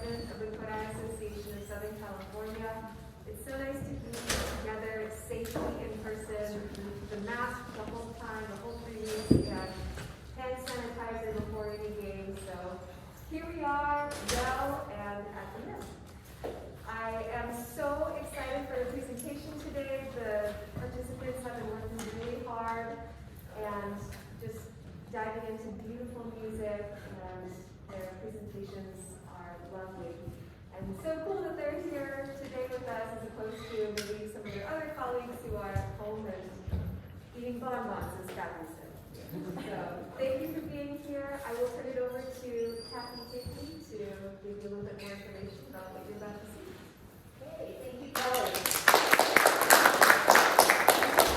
president of the KASC Association of Southern California. It's so nice to be together safely in person, the mask the whole time, the whole 3 weeks, and hand sanitizer before any game. So here we are, well, and at the end. I am so excited for the presentation today. The participants have been working really hard and just diving into beautiful music, and their presentations are lovely. And so cool that they're here today with us as opposed to maybe some of their other colleagues who are at home and eating bonbons, as Kathy said. So thank you for being here. I will turn it over to Kathy Tickey to give you a little bit more information about what you're about to see. Okay, thank you, Kelly.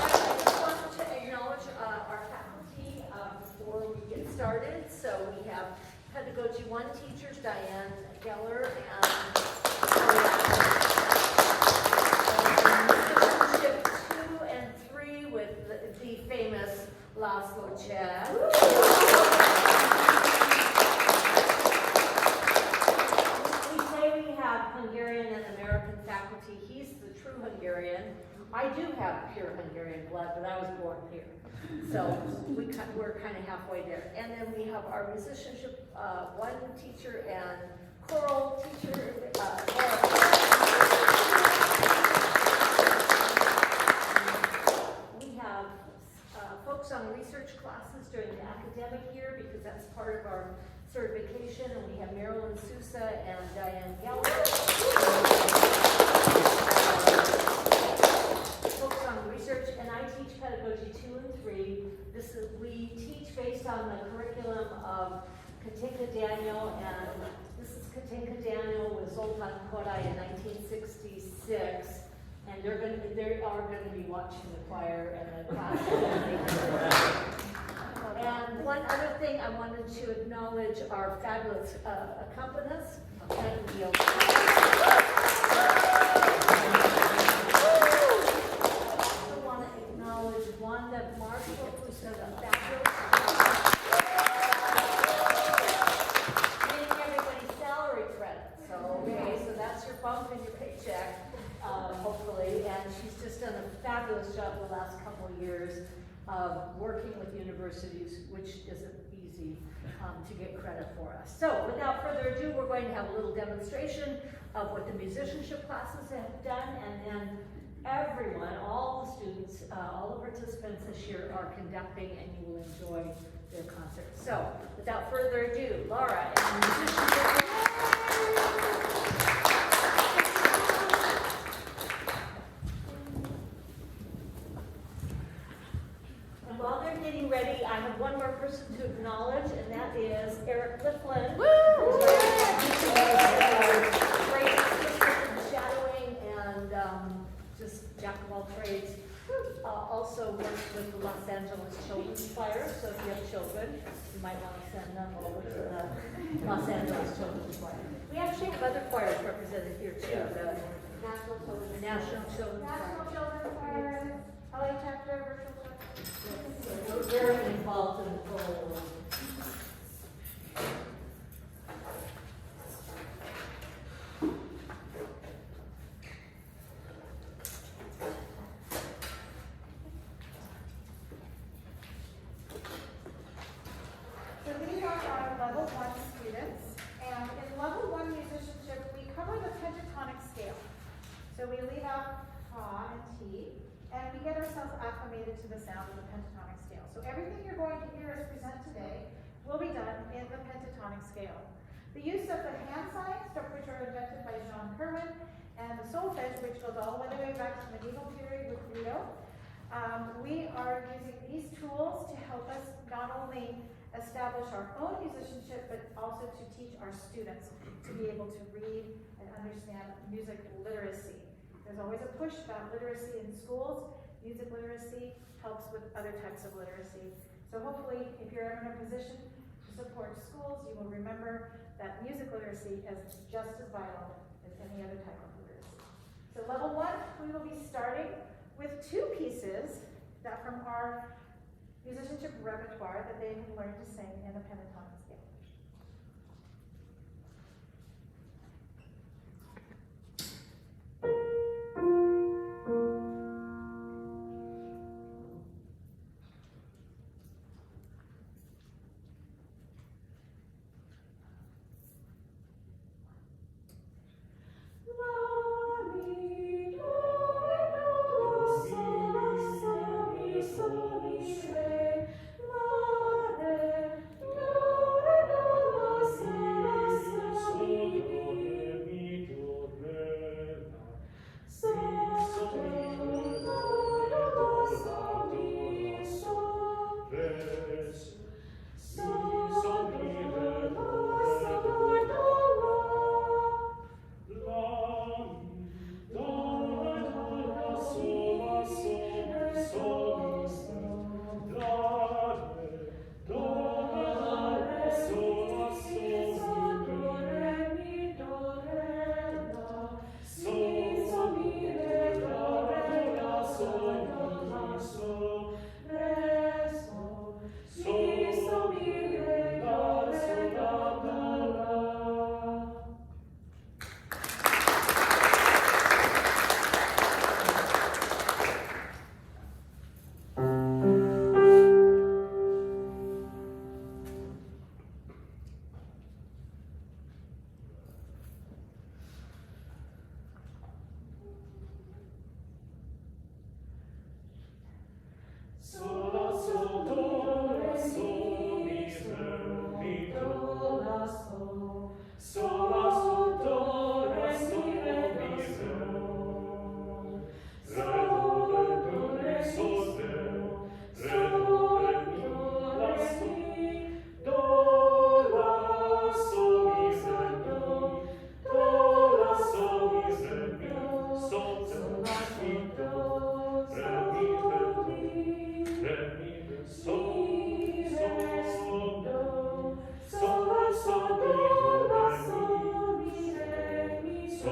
I just want to acknowledge our faculty before we get started. So we have Pedagogy 1 teachers, Diane Geller, and Musicianship 2 and 3 with the famous Laszlo Chad. We say we have Hungarian and American faculty. He's the true Hungarian. I do have pure Hungarian blood, but I was born here. So we're kind of halfway there. And then we have our Musicianship 1 teacher and choral teacher. We have folks on research classes during the academic year because that's part of our certification. And we have Marilyn Sousa and Diane Geller. Folks on research, and I teach Pedagogy 2 and 3. We teach based on the curriculum of Katinka Daniel, and this is Katinka Daniel with Zoltan Kodály in 1966, and they are going to be watching the choir and the class. And one other thing, I wanted to acknowledge our fabulous accompanists. Wanda Marshall, who said a fabulous getting everybody's salary credit. So, okay, so that's your bump in your paycheck, hopefully. And she's just done a fabulous job the last couple of years of working with universities, which isn't easy to get credit for us. So, without further ado, we're going to have a little demonstration of what the musicianship classes have done, and then everyone, all the students, all the participants this year are conducting, and you will enjoy their concert. So, without further ado, Laura and the musicianship. And while they're getting ready, I have one more person to acknowledge, and that is Eric Cliflin. Great assistant in shadowing and just jack of all trades. Also works with the Los Angeles Children's Choir, so if you have children, you might want to send them over to the Los Angeles Children's Choir. We actually have other choirs represented here too. The National Children's Choir, LA chapter, virtual chapter. so we're very involved in the whole. So these are our level 1 students, and in level 1 musicianship, we cover the pentatonic scale. So we leave out fa and ti, and we get ourselves acclimated to the sound of the pentatonic scale. So everything you're going to hear us present today will be done in the pentatonic scale. The use of the hand signs, which are invented by Jean Kerwin, and the solfege, which goes all the way back to medieval period with Guido. We are using these tools to help us not only establish our own musicianship, but also to teach our students to be able to read and understand music literacy. There's always a push about literacy in schools. Music literacy helps with other types of literacy. So hopefully, if you're ever in a position to support schools, you will remember that music literacy is just as vital as any other type of literacy. So level 1, we will be starting with 2 pieces that from our musicianship repertoire that they can learn to sing in the pentatonic scale. Do,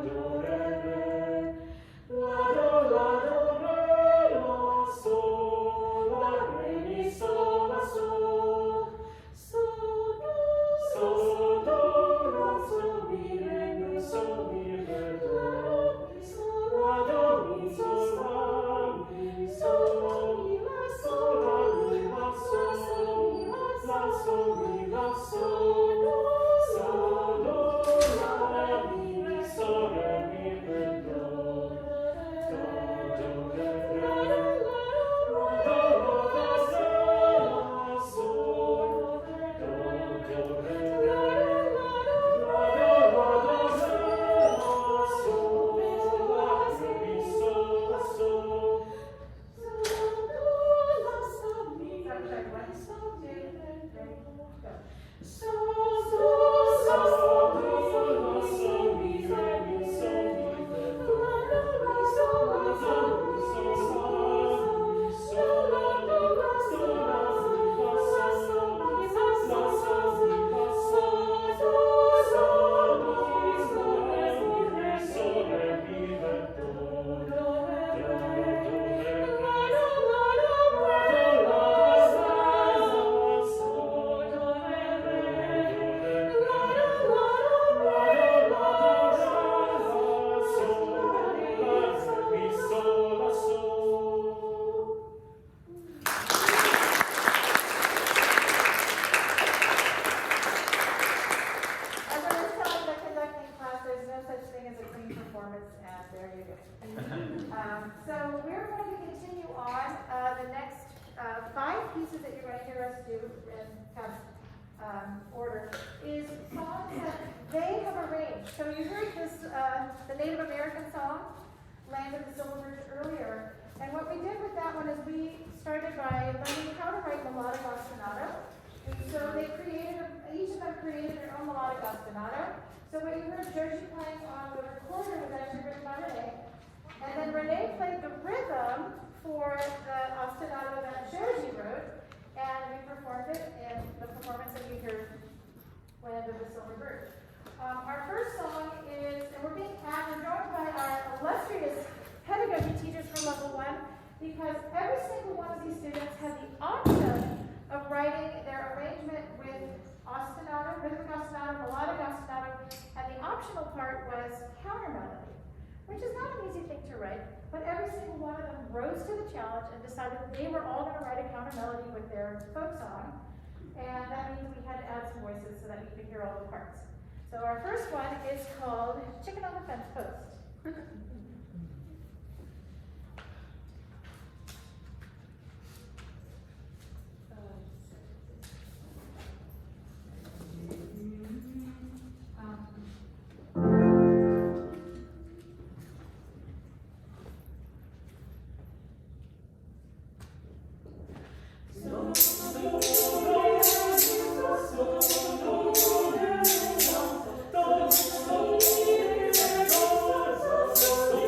do, So you heard this, the Native American song, Land of the Silver Birch, earlier. And what we did with that one is we started by learning how to write melodic ostinato. And so they created, each of them created their own melodic ostinato. So what you heard Joshi playing on the recorder was actually written by Renee. And then Renee played the rhythm for the ostinato that Joshi wrote. And we performed it in the performance that you heard, Land of the Silver Birch. Our first song is, and we're joined by our illustrious pedagogy teachers from level 1, because every single one of these students had the option of writing their arrangement with ostinato, rhythmic ostinato, melodic ostinato, and the optional part was counter melody, which is not an easy thing to write, but every single one of them rose to the challenge and decided that they were all going to write a counter melody with their folk song, and that means we had to add some voices so that we could hear all the parts. So our first one is called Chicken on the Fence Post. So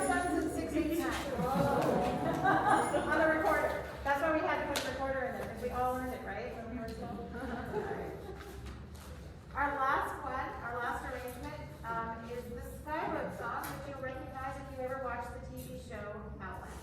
7/7 and 6/8 on the recorder. That's why we had to put the recorder in there, because we all learned it, right? When we were small. Our last one, our last arrangement, is the Skyroad song, which you'll recognize if you ever watched the TV show Outlander.